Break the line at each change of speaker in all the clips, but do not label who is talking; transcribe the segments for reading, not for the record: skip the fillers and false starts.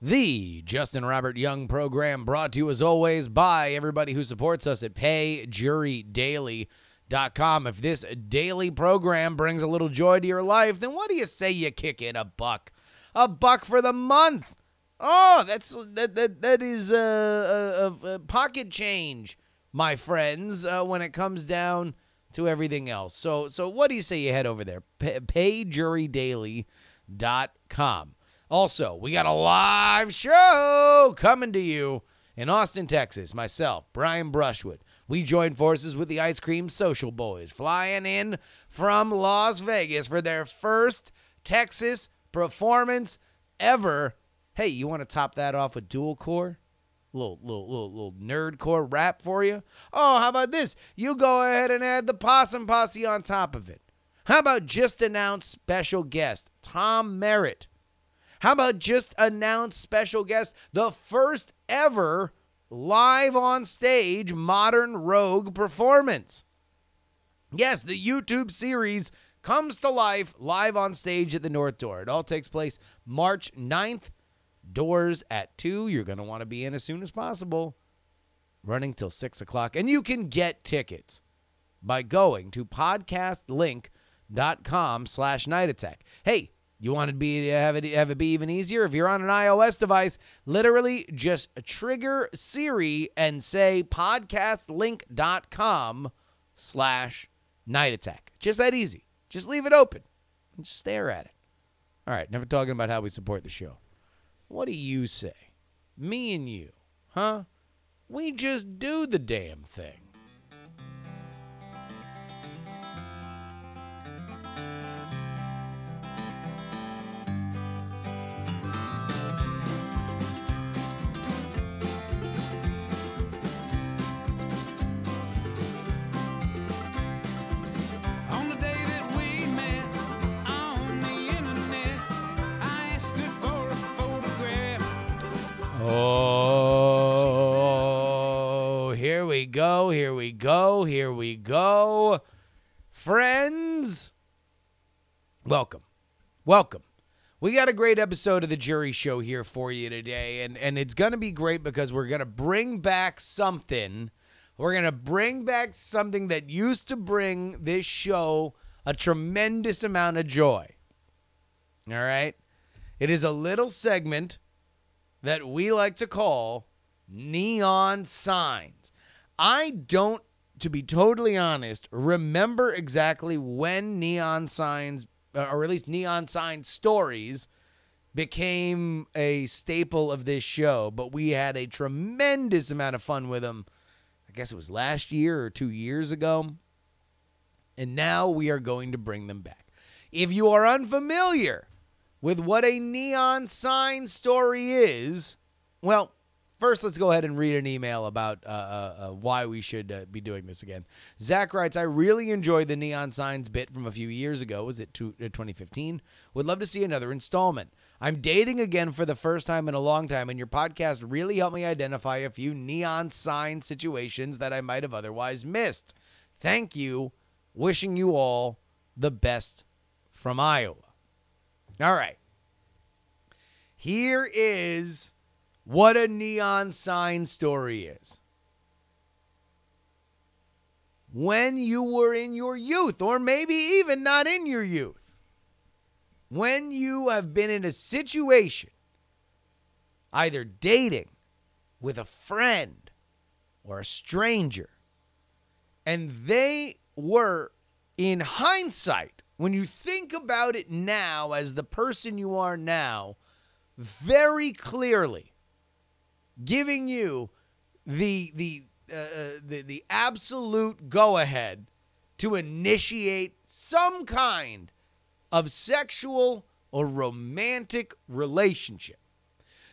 The Justin Robert Young program brought to you as always by everybody who supports us at PayJuRYDaily.com. If this daily program brings a little joy to your life, then what do you say you kick in $1? $1 for the month. Oh, that is a pocket change, my friends, when it comes down to everything else. So what do you say you head over there? PayJuRYDaily.com. Also, we got a live show coming to you in Austin, Texas. Myself, Brian Brushwood. We joined forces with the Ice Cream Social Boys, flying in from Las Vegas for their first Texas performance ever. Hey, you want to top that off with dual core? Little nerd core rap for you? Oh, how about this? You go ahead and add the Possum Posse on top of it. How about just announced special guest, Tom Merritt? How about just announced special guest, the first ever live on stage modern rogue performance? Yes, the YouTube series comes to life live on stage at the North Door. It all takes place March 9th. Doors at 2. You're going to want to be in as soon as possible. Running till 6 o'clock. And you can get tickets by going to podcastlink.com/nightattack. Hey, you want to have it be even easier? If you're on an iOS device, literally just trigger Siri and say podcastlink.com/nightattack. Just that easy. Just leave it open and just stare at it. All right, never talking about how we support the show. What do you say? Me and you, huh? We just do the damn thing. Oh, here we go. Friends, welcome. We got a great episode of the JuRY Show here for you today, and it's going to be great because we're going to bring back something. We're going to bring back something that used to bring this show a tremendous amount of joy. All right? It is a little segment that we like to call neon signs. I don't, to be totally honest, remember exactly when neon signs, or at least neon sign stories, became a staple of this show, but we had a tremendous amount of fun with them. I guess it was last year or 2 years ago, and now we are going to bring them back. If you are unfamiliar with what a neon sign story is, well, first let's go ahead and read an email about why we should be doing this again. Zach writes, I really enjoyed the neon signs bit from a few years ago. Was it 2015? Would love to see another installment. I'm dating again for the first time in a long time, and your podcast really helped me identify a few neon sign situations that I might have otherwise missed. Thank you. Wishing you all the best from Iowa. All right. Here is what a neon sign story is. When you were in your youth, or maybe even not in your youth, when you have been in a situation, either dating with a friend or a stranger, and they were, in hindsight, when you think about it now as the person you are now, very clearly giving you the absolute go-ahead to initiate some kind of sexual or romantic relationship.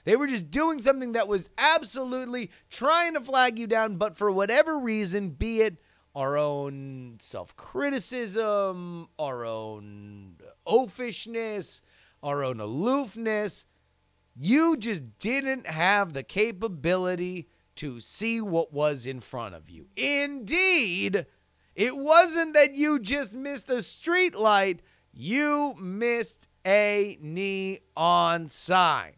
They were just doing something that was absolutely trying to flag you down, but for whatever reason, be it our own self-criticism, our own oafishness, our own aloofness, you just didn't have the capability to see what was in front of you. Indeed, it wasn't that you just missed a street light, you missed a neon sign.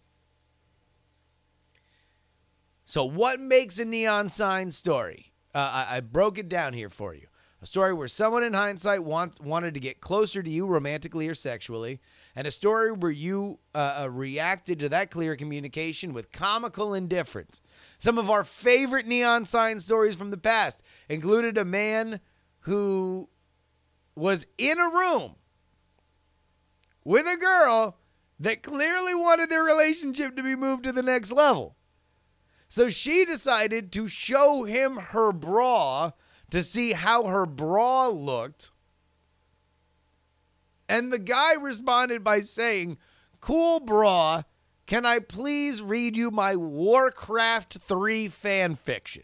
So what makes a neon sign story? I broke it down here for you. A story where someone in hindsight wanted to get closer to you romantically or sexually, and a story where you reacted to that clear communication with comical indifference. Some of our favorite neon sign stories from the past included a man who was in a room with a girl that clearly wanted their relationship to be moved to the next level. So she decided to show him her bra to see how her bra looked. And the guy responded by saying, "Cool bra, can I please read you my Warcraft 3 fan fiction?"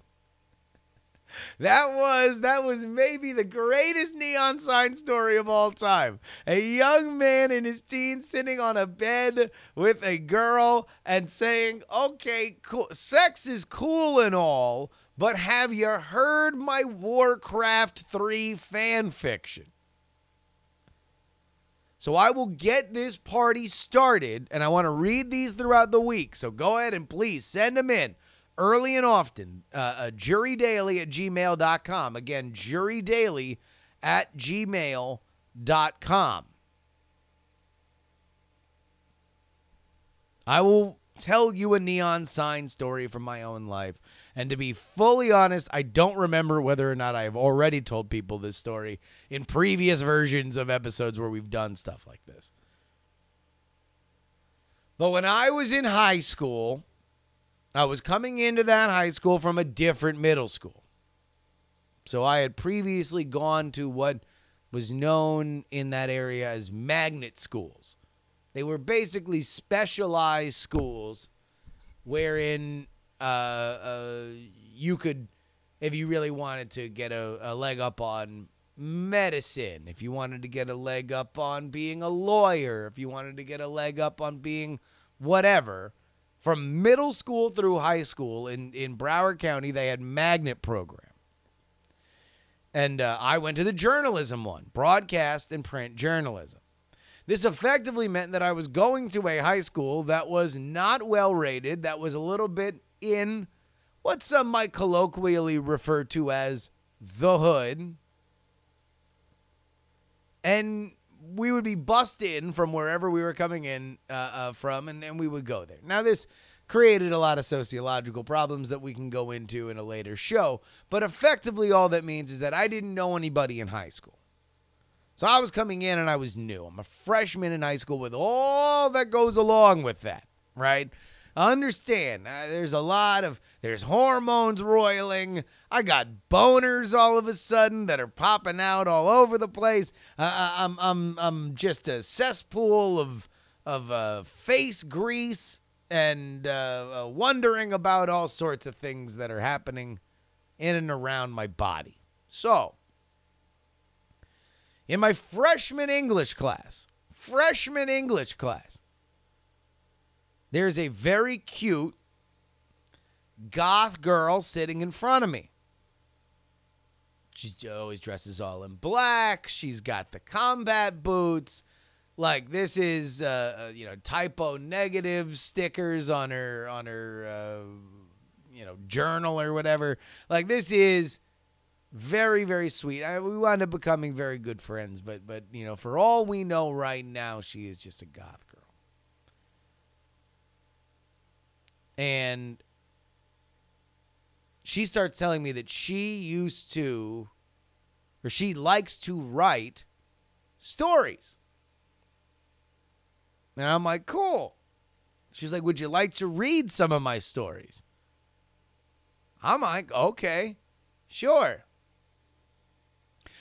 That was maybe the greatest neon sign story of all time. A young man in his teens sitting on a bed with a girl and saying, "Okay, cool. Sex is cool and all, but have you heard my Warcraft 3 fan fiction?" So I will get this party started, and I want to read these throughout the week. So go ahead and please send them in early and often. JuRYDaily@gmail.com. Again, JuRYDaily@gmail.com. I will tell you a neon sign story from my own life. And to be fully honest, I don't remember whether or not I've already told people this story in previous versions of episodes where we've done stuff like this. But when I was in high school, I was coming into that high school from a different middle school. So I had previously gone to what was known in that area as magnet schools. They were basically specialized schools wherein you could, if you really wanted to get a leg up on medicine, if you wanted to get a leg up on being a lawyer, if you wanted to get a leg up on being whatever, from middle school through high school in Broward County, they had magnet program. And I went to the journalism one, broadcast and print journalism. This effectively meant that I was going to a high school that was not well rated, that was a little bit in what some might colloquially refer to as the hood. And we would be bussed in from wherever we were coming in from, and we would go there. Now, this created a lot of sociological problems that we can go into in a later show, but effectively all that means is that I didn't know anybody in high school. So I was coming in and I was new. I'm a freshman in high school with all that goes along with that, right? Understand, there's hormones roiling. I got boners all of a sudden that are popping out all over the place. I'm just a cesspool of face grease and wondering about all sorts of things that are happening in and around my body. So, in my freshman English class, there's a very cute goth girl sitting in front of me. She always dresses all in black. She's got the combat boots. Like, this is, typo negative stickers on her journal or whatever. Like, this is very, very sweet. We wound up becoming very good friends, but for all we know right now, she is just a goth girl. And she starts telling me that she likes to write stories. And I'm like, cool. She's like, would you like to read some of my stories? I'm like, okay, sure.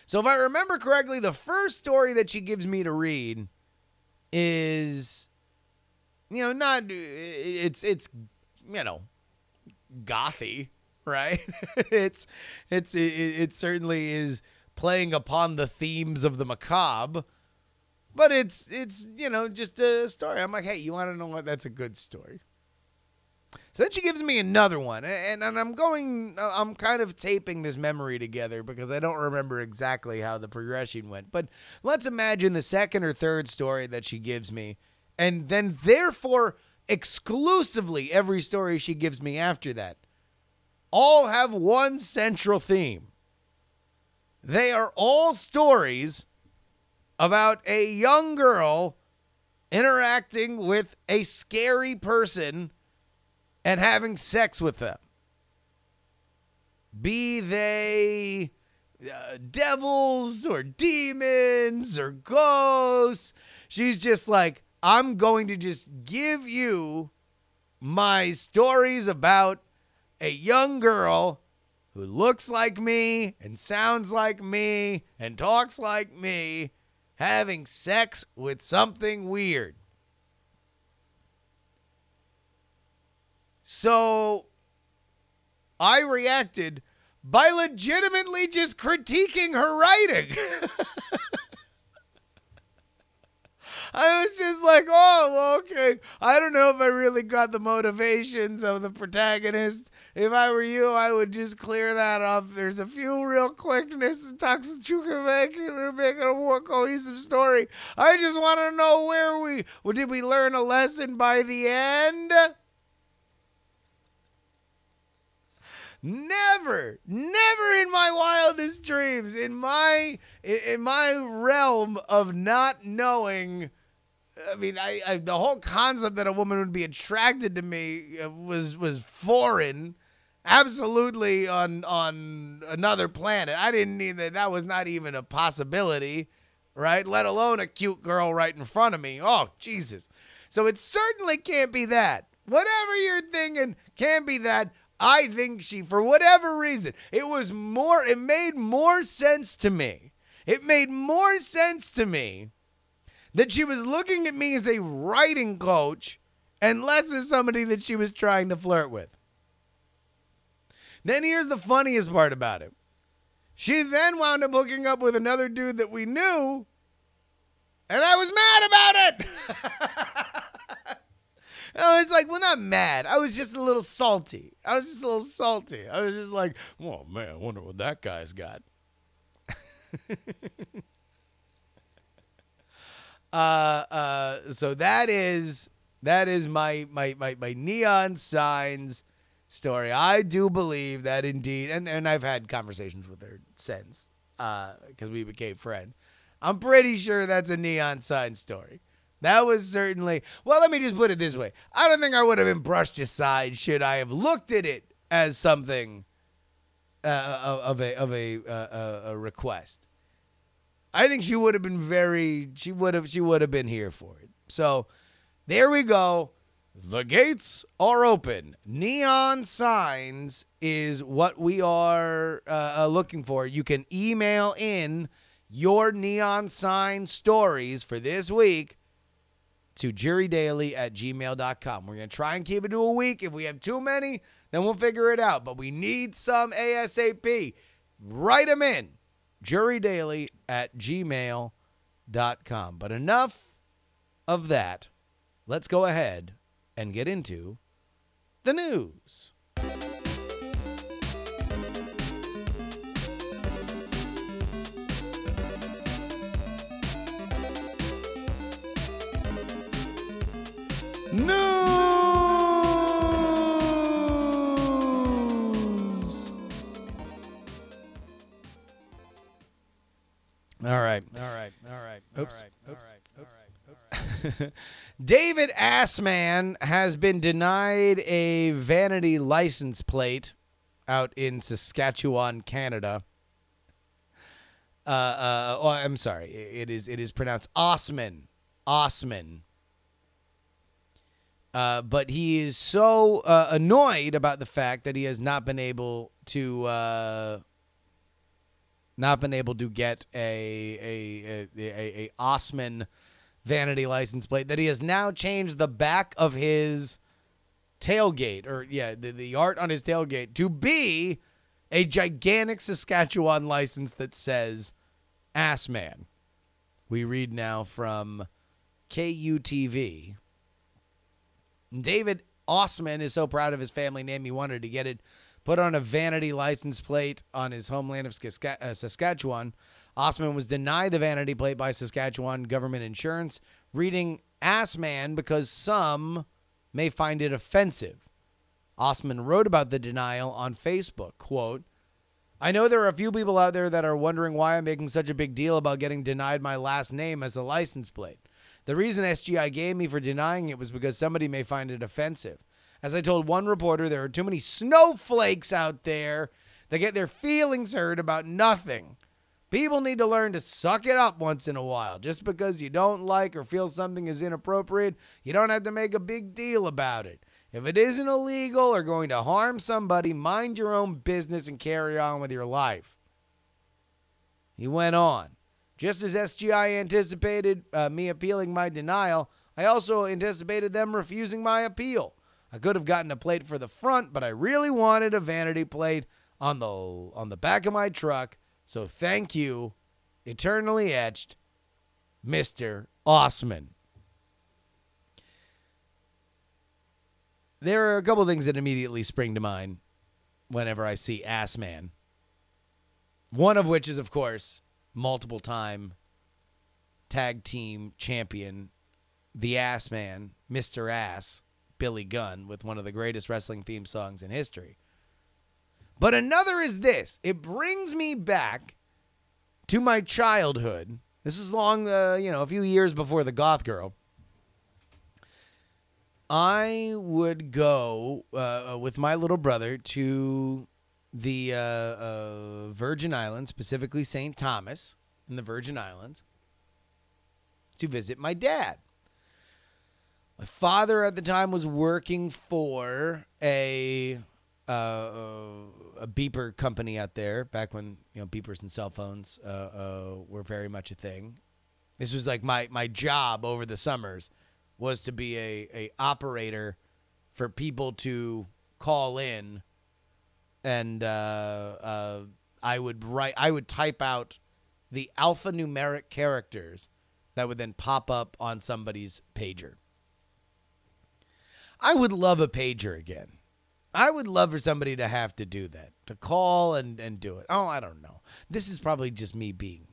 So if I remember correctly, the first story that she gives me to read is, it's gothy, right? It certainly is playing upon the themes of the macabre, but it's just a story. I'm like, hey, you want to know what? That's a good story. So then she gives me another one, and I'm kind of taping this memory together because I don't remember exactly how the progression went. But let's imagine the second or third story that she gives me, and then therefore exclusively every story she gives me after that all have one central theme. They are all stories about a young girl interacting with a scary person and having sex with them. Be they devils or demons or ghosts. She's just like, I'm going to just give you my stories about a young girl who looks like me and sounds like me and talks like me having sex with something weird. So I reacted by legitimately just critiquing her writing. I was just like, oh, okay. I don't know if I really got the motivations of the protagonist. If I were you, I would just clear that up. There's a few real quickness and talks that you can make and make it a more cohesive story. I just want to know did we learn a lesson by the end? Never in my wildest dreams, in my realm of not knowing. I mean, the whole concept that a woman would be attracted to me was foreign, absolutely on another planet. I didn't need that. That was not even a possibility, right? Let alone a cute girl right in front of me. Oh, Jesus. So it certainly can't be that. Whatever you're thinking, can't be that. I think she, for whatever reason, it made more sense to me. It made more sense to me that she was looking at me as a writing coach and less as somebody that she was trying to flirt with. Then here's the funniest part about it. She then wound up hooking up with another dude that we knew, and I was mad about it. I was like, well, not mad. I was just a little salty. I was just like, oh, man, I wonder what that guy's got. So that is my neon signs story. I do believe that indeed, and I've had conversations with her since, because we became friends. I'm pretty sure that's a neon sign story. That was certainly, well, let me just put it this way. I don't think I would have been brushed aside should I have looked at it as something of a request. I think she would have been she would have been here for it. So there we go. The gates are open. Neon signs is what we are looking for. You can email in your neon sign stories for this week to jurydaily@gmail.com. We're going to try and keep it to a week. If we have too many, then we'll figure it out. But we need some ASAP. Write them in. jurydaily@gmail.com. But enough of that. Let's go ahead and get into the news. News. All right. Oops. David Assman has been denied a vanity license plate out in Saskatchewan, Canada. I'm sorry. It is pronounced Assman. But he is so annoyed about the fact that he has not been able to get a Assman vanity license plate that he has now changed the back of his tailgate, or the art on his tailgate, to be a gigantic Saskatchewan license that says Assman. We read now from KUTV. David Assman is so proud of his family name, he wanted to get it put on a vanity license plate on his homeland of Saskatchewan. Assman was denied the vanity plate by Saskatchewan government insurance, reading Assman because some may find it offensive. Assman wrote about the denial on Facebook, quote, "I know there are a few people out there that are wondering why I'm making such a big deal about getting denied my last name as a license plate. The reason SGI gave me for denying it was because somebody may find it offensive. As I told one reporter, there are too many snowflakes out there that get their feelings hurt about nothing. People need to learn to suck it up once in a while. Just because you don't like or feel something is inappropriate, you don't have to make a big deal about it. If it isn't illegal or going to harm somebody, mind your own business and carry on with your life." He went on. "Just as SGI anticipated me appealing my denial, I also anticipated them refusing my appeal. I could have gotten a plate for the front, but I really wanted a vanity plate on the back of my truck. So thank you, eternally etched, Mr. Assman." There are a couple things that immediately spring to mind whenever I see Assman. One of which is, of course, multiple-time tag team champion, the Assman, Mr. Ass, Billy Gunn, with one of the greatest wrestling theme songs in history. But another is this. It brings me back to my childhood. This is long, a few years before the Goth Girl. I would go with my little brother to the Virgin Islands, specifically St. Thomas in the Virgin Islands, to visit my dad. My father at the time was working for a beeper company out there back when beepers and cell phones were very much a thing. This was like my job over the summers was to be a operator for people to call in, and I would type out the alphanumeric characters that would then pop up on somebody's pager. I would love a pager again. I would love for somebody to have to do that, to call and do it. Oh, I don't know. This is probably just me being,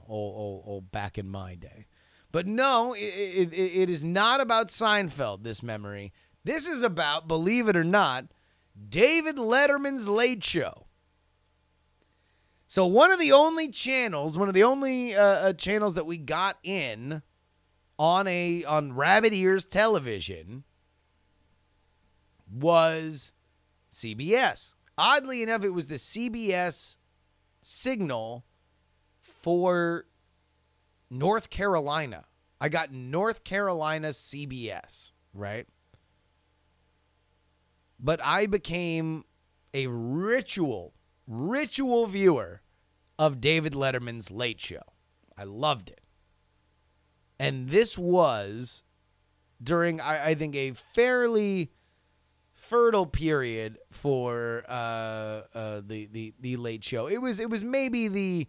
old back in my day. But no, it is not about Seinfeld, this memory. This is about, believe it or not, David Letterman's Late Show. So one of the only channels that we got in on Rabbit Ears television was CBS. Oddly enough, it was the CBS signal for North Carolina. I got North Carolina CBS, right? But I became a ritual viewer of David Letterman's Late Show. I loved it. And this was during, I think, a fairly fertile period for the Late Show. It was maybe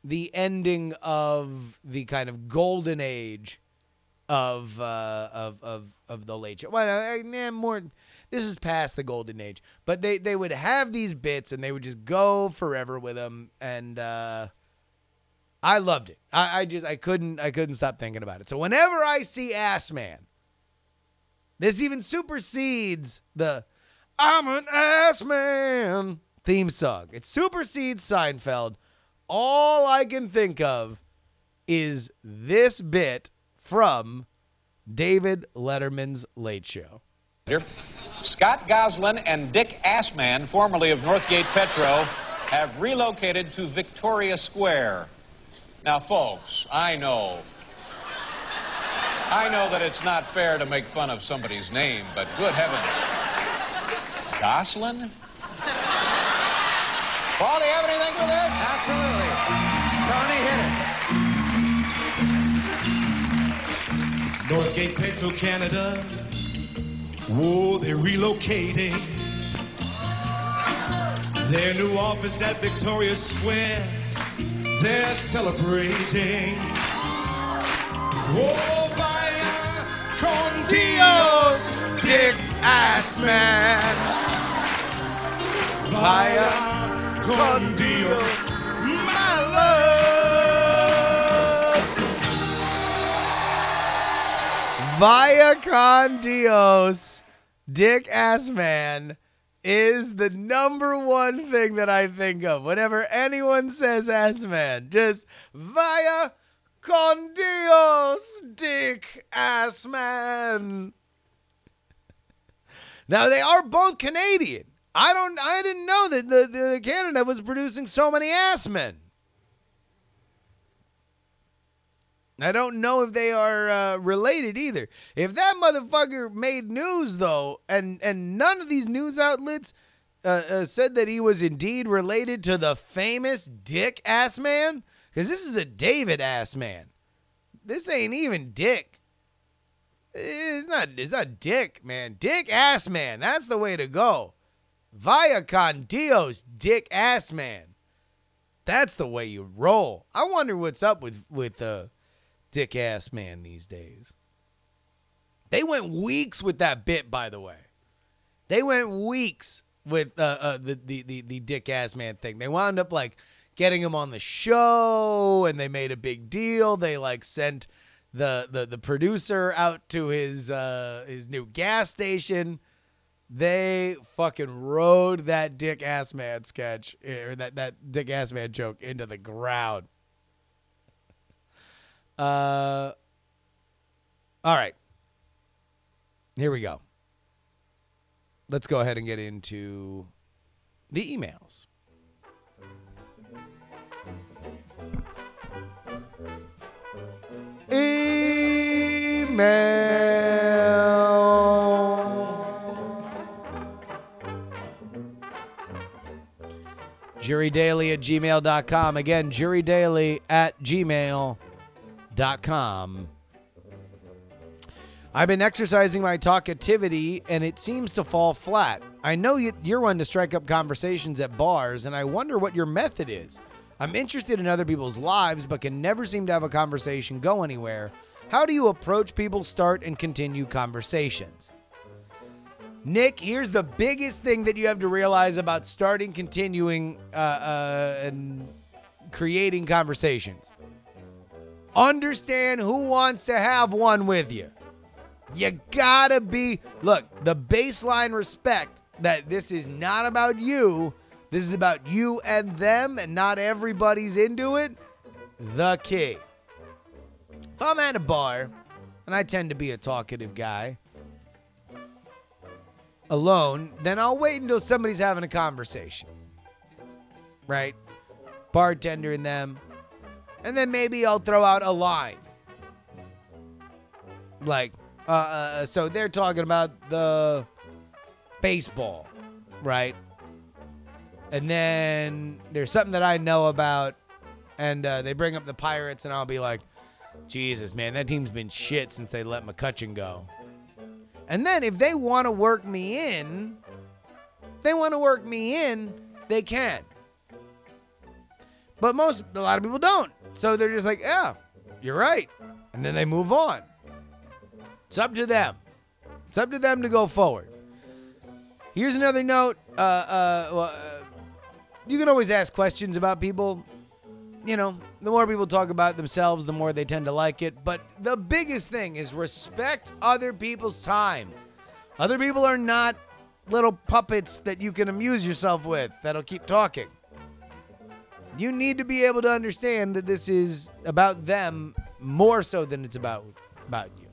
the ending of the kind of golden age of the Late Show. Well, more. This is past the golden age, but they would have these bits and they would just go forever with them, and I loved it. I couldn't stop thinking about it. So whenever I see Assman, this even supersedes the "I'm an Ass Man" theme song. It supersedes Seinfeld. All I can think of is this bit from David Letterman's Late Show.
Scott Goslin and Dick Assman, formerly of Northgate Petro, have relocated to Victoria Square. Now, folks, I know that it's not fair to make fun of somebody's name, but good heavens. Goslin? Paul, do you have anything for this?
Absolutely. Tony, hit it.
Northgate Petro Canada. Whoa, they're relocating their new office at Victoria Square. They're celebrating. Whoa, via Con Dios,
Dick Assman.
via Con Dios, my love.
Via Con Dios, Dick Assman is the number one thing that I think of whenever anyone says Assman. Just via Con Dios, Dick Assman. Now, they are both Canadian. I didn't know that the Canada was producing so many Assmen. I don't know if they are related either. If that motherfucker made news, though, and none of these news outlets said that he was indeed related to the famous Dick Assman, because this is a David Assman. This ain't even Dick. It's not Dick, man. Dick Assman. That's the way to go. Via Con Dios, Dick Assman. That's the way you roll. I wonder what's up with Dick Assman these days. They went weeks with that bit, by the way. They went weeks with the Dick Assman thing. They wound up like getting him on the show, and they made a big deal. They like sent the producer out to his new gas station. They fucking rode that Dick Assman sketch, or that Dick Assman joke, into the ground. All right. Here we go. Let's go ahead and get into the emails. JuRYDaily@gmail.com. Again, JuRYDaily@gmail.com. I've been exercising my talkativity, and it seems to fall flat. I know you're one to strike up conversations at bars, and I wonder what your method is. I'm interested in other people's lives, but can never seem to have a conversation go anywhere. How do you approach people, start, and continue conversations? Nick, here's the biggest thing that you have to realize about starting, continuing, and creating conversations. Understand who wants to have one with you. You gotta be, look, the baseline respect that this is not about you. This is about you and them, and not everybody's into it. The key. If I'm at a bar, and I tend to be a talkative guy, alone, then I'll wait until somebody's having a conversation. Right? Bartender and them. And then maybe I'll throw out a line. Like, so they're talking about the baseball, right? And then there's something that I know about, and they bring up the Pirates, and I'll be like, Jesus, man, that team's been shit since they let McCutchen go. And then if they want to work me in, they can. But a lot of people don't. So they're just like, yeah, you're right. And then they move on. It's up to them. It's up to them to go forward. Here's another note. You can always ask questions about people. You know, the more people talk about themselves, the more they tend to like it. But the biggest thing is respect other people's time. Other people are not little puppets that you can amuse yourself with that'll keep talking. You need to be able to understand that this is about them more so than it's about you.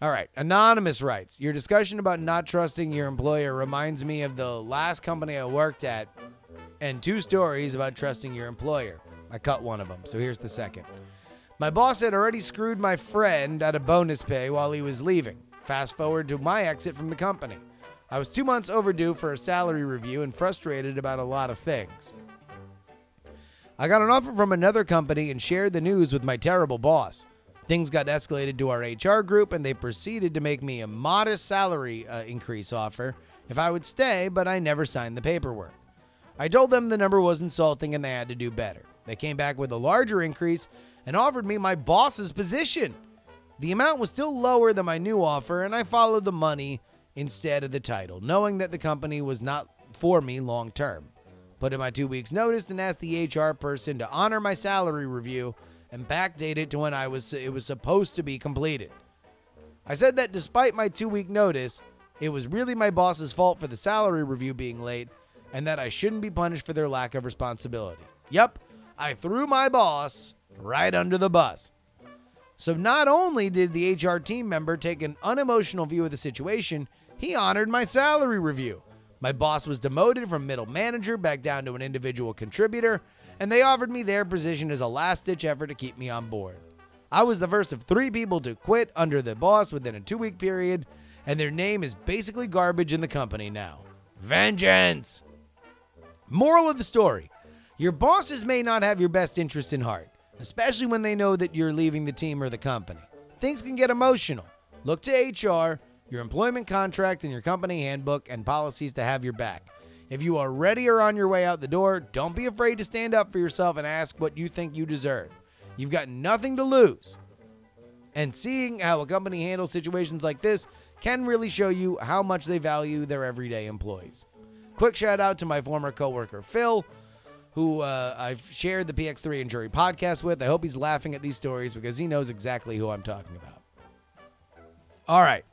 All right. Anonymous writes, your discussion about not trusting your employer reminds me of the last company I worked at and 2 stories about trusting your employer. I cut one of them, so here's the second. My boss had already screwed my friend out of bonus pay while he was leaving. Fast forward to my exit from the company. I was 2 months overdue for a salary review and frustrated about a lot of things. I got an offer from another company and shared the news with my terrible boss. Things got escalated to our HR group, and they proceeded to make me a modest salary increase offer if I would stay, but I never signed the paperwork. I told them the number was insulting and they had to do better. They came back with a larger increase and offered me my boss's position. The amount was still lower than my new offer, and I followed the money instead of the title, knowing that the company was not for me long term. Put in my 2 weeks notice and asked the HR person to honor my salary review and backdate it to when it was supposed to be completed. I said that despite my 2 week notice, it was really my boss's fault for the salary review being late and that I shouldn't be punished for their lack of responsibility. Yep, I threw my boss right under the bus. So not only did the HR team member take an unemotional view of the situation, he honored my salary review. My boss was demoted from middle manager back down to an individual contributor, and they offered me their position as a last-ditch effort to keep me on board. I was the first of 3 people to quit under the boss within a 2-week period, and their name is basically garbage in the company now. Vengeance! Moral of the story: your bosses may not have your best interests in heart, especially when they know that you're leaving the team or the company. Things can get emotional. Look to HR, your employment contract, and your company handbook and policies to have your back. If you are ready or on your way out the door, don't be afraid to stand up for yourself and ask what you think you deserve. You've got nothing to lose. And seeing how a company handles situations like this can really show you how much they value their everyday employees. Quick shout out to my former coworker, Phil, who I've shared the PX3 and JuRY podcast with. I hope he's laughing at these stories because he knows exactly who I'm talking about. All right.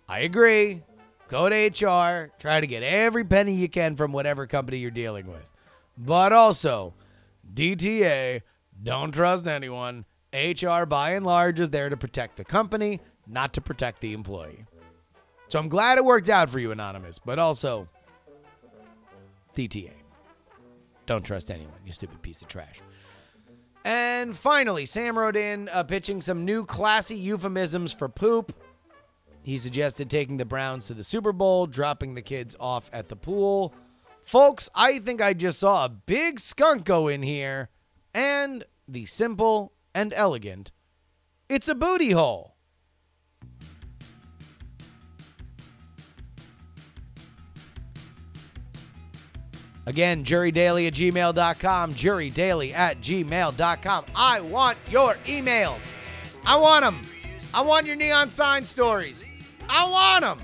I agree. Go to HR. Try to get every penny you can from whatever company you're dealing with. But also, DTA, don't trust anyone. HR, by and large, is there to protect the company, not to protect the employee. So I'm glad it worked out for you, Anonymous. But also, DTA. Don't trust anyone, you stupid piece of trash. And finally, Sam wrote in pitching some new classy euphemisms for poop. He suggested taking the Browns to the Super Bowl, dropping the kids off at the pool. Folks, I think I just saw a big skunk go in here. And the simple and elegant, it's a booty hole. Again, jurydaily@gmail.com, jurydaily@gmail.com. I want your emails. I want them. I want your neon sign stories. I want them.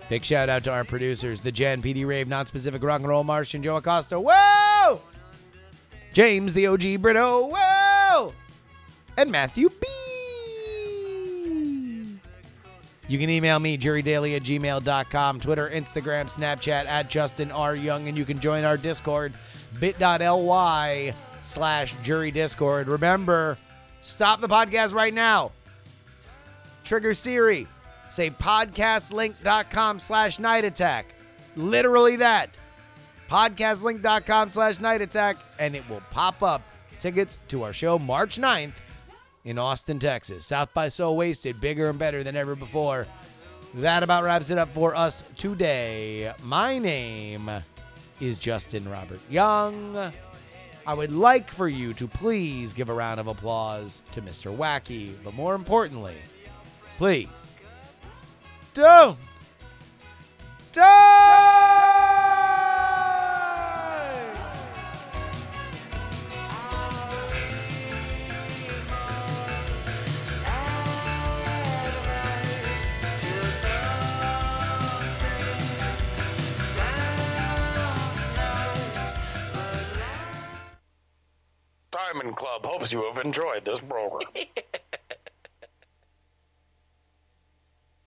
Big shout out to our producers, the Jen, PD Rave, Non-Specific Rock and Roll Martian, Joe Acosta, whoa! James, the OG Brito, whoa! And Matthew B. You can email me, jurydaily@gmail.com, Twitter, Instagram, Snapchat, @JustinRYoung, and you can join our Discord, bit.ly/JuryDiscord. Remember, stop the podcast right now. Trigger Siri. Say podcastlink.com/nightattack. Literally that. Podcastlink.com/nightattack, and it will pop up tickets to our show March 9th in Austin, Texas. South by So Wasted, bigger and better than ever before. That about wraps it up for us today. My name is Justin Robert Young. I would like for you to please give a round of applause to Mr. Wacky, but more importantly, please don't
Diamond Club hopes you have enjoyed this program.